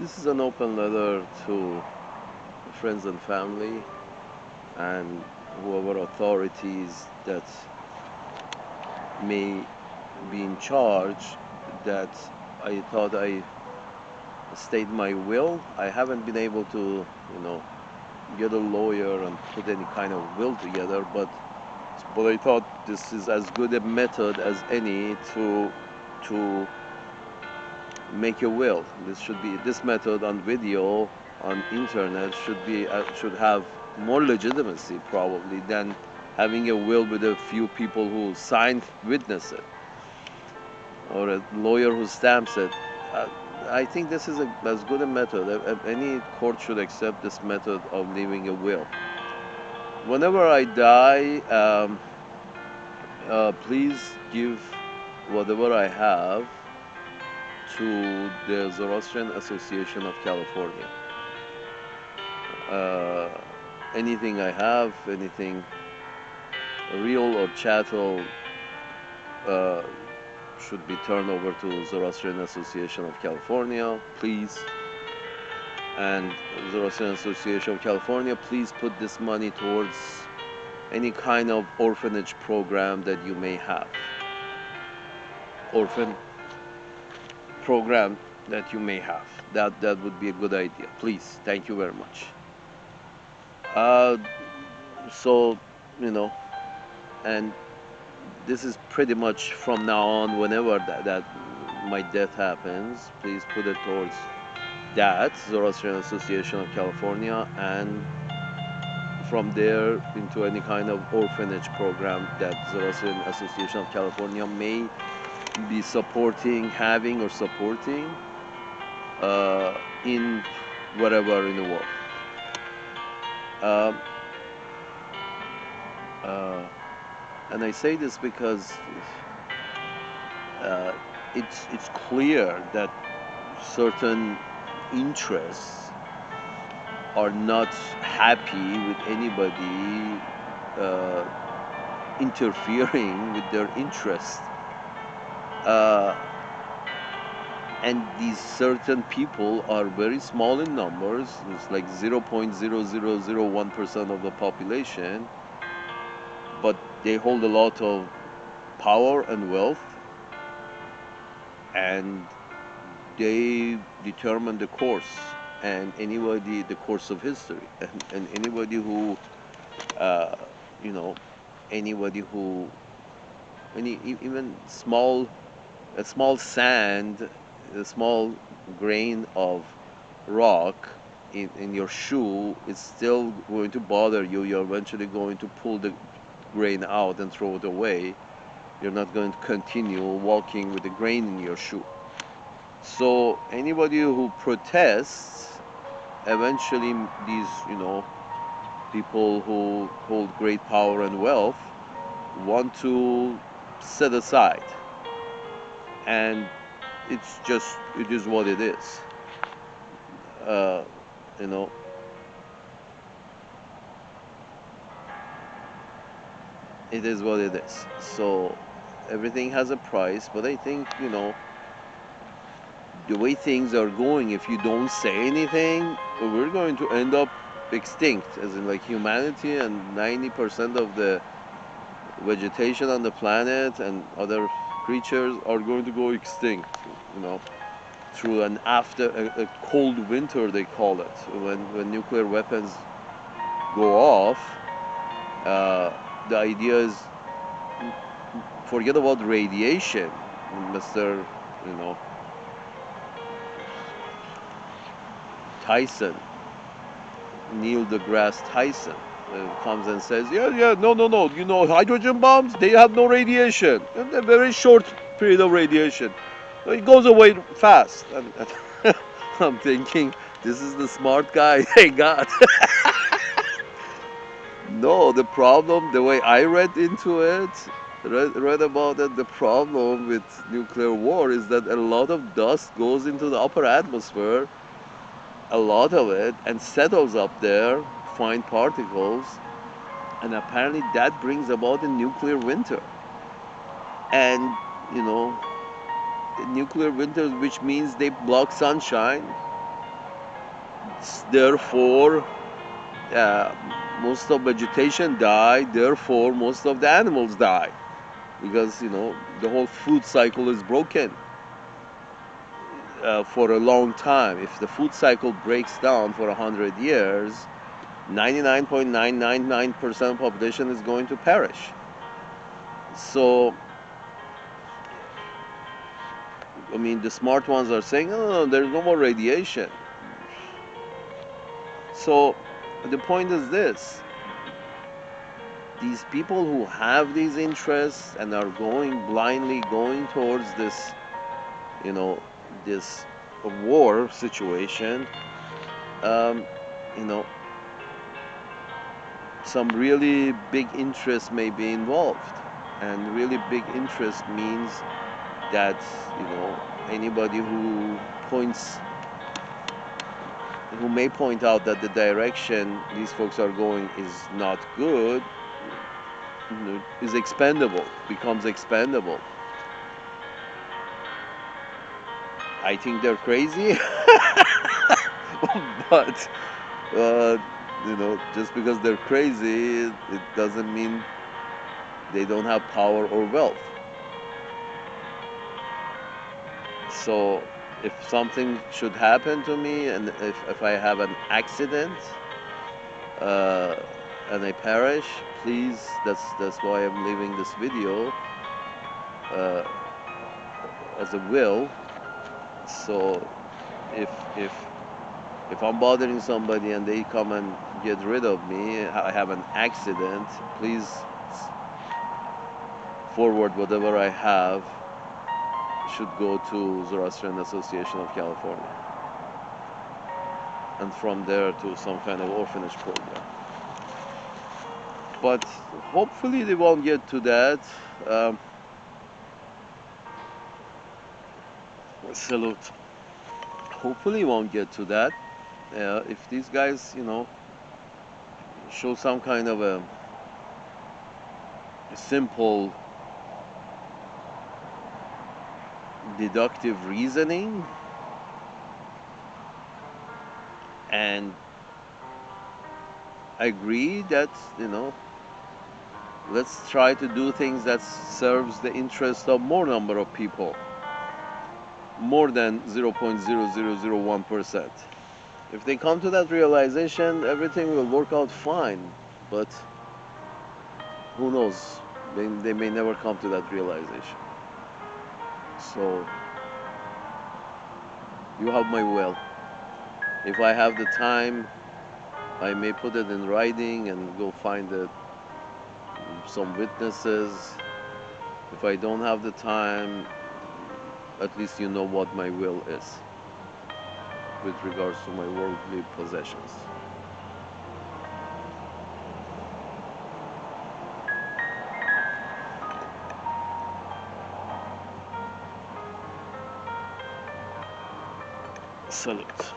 This is an open letter to friends and family and whoever authorities that may be in charge, that I thought I state my will. I haven't been able to, you know, get a lawyer and put any kind of will together, but I thought this is as good a method as any to make a will. This method on video on internet should have more legitimacy probably than having a will with a few people who signed witness it or a lawyer who stamps it. Uh, I think this is as good a method. Any court should accept this method of leaving a will. Whenever I die, please give whatever I have to the Zoroastrian Association of California. Uh, Anything I have, anything real or chattel, uh, should be turned over to Zoroastrian Association of California, please. And Zoroastrian Association of California, please put this money towards any kind of orphanage program that you may have. Orphan program that you may have. That would be a good idea. Please, thank you very much. Uh, so, you know, and this is pretty much from now on. Whenever that my death happens, please put it towards that Zoroastrian Association of California, and from there into any kind of orphanage program that Zoroastrian Association of California may be supporting, having, or supporting in wherever in the world. Um, uh, and I say this because uh, it's clear that certain interests are not happy with anybody uh, interfering with their interests. Uh, and these certain people are very small in numbers. It's like 0.0001% of the population, but they hold a lot of power and wealth, and they determine the course and the course of history, and anybody who uh, you know anybody who even a small sand, a small grain of rock in your shoe is still going to bother you. You're eventually going to pull the grain out and throw it away. You're not going to continue walking with the grain in your shoe. So anybody who protests, eventually these, people who hold great power and wealth want to set aside. And it is what it is. Uh, you know, it is what it is. So everything has a price, but I think, the way things are going, if you don't say anything, we're going to end up extinct, as in like humanity and 90% of the vegetation on the planet and other creatures are going to go extinct, you know, through an a cold winter, they call it, when nuclear weapons go off. Uh, the idea is, forget about radiation, Mr. You know, Tyson, Neil deGrasse Tyson, comes and says, yeah, yeah, no, no, no, hydrogen bombs, they have no radiation, and a very short period of radiation. So it goes away fast. And I'm thinking, this is the smart guy they got. No, the problem, the way I read into it, read about it, the problem with nuclear war is that a lot of dust goes into the upper atmosphere, a lot of it, and settles up there, fine particles, and apparently that brings about a nuclear winter. And, you know, nuclear winters, which means they block sunshine, Therefore, uh, most of vegetation die. Therefore, most of the animals die because the whole food cycle is broken for a long time. If the food cycle breaks down for 100 years, 99.999% of population is going to perish. So, I mean, the smart ones are saying, oh, no, there's no more radiation. So, the point is this: these people who have these interests and are blindly going towards this, you know, this war situation, um, you know, some really big interest may be involved. And really big interest means that, anybody who may point out that the direction these folks are going is not good, is expendable, becomes expendable. I think they're crazy, but just because they're crazy, it doesn't mean they don't have power or wealth. So if something should happen to me, and if I have an accident uh, and I perish, please, that's why I'm leaving this video uh, as a will. So if if if I'm bothering somebody and they come and get rid of me, I have an accident, please forward whatever I have should go to Zoroastrian Association of California, and from there to some kind of orphanage program. But hopefully they won't get to that. Salute. Hopefully won't get to that. If these guys, show some kind of a simple deductive reasoning and agree that, let's try to do things that serves the interest of more number of people, more than 0.0001%. If they come to that realization, everything will work out fine. But who knows? They may never come to that realization. So you have my will. If I have the time, I may put it in writing and go find some witnesses. If I don't have the time, at least you know what my will is with regards to my worldly possessions. Salute.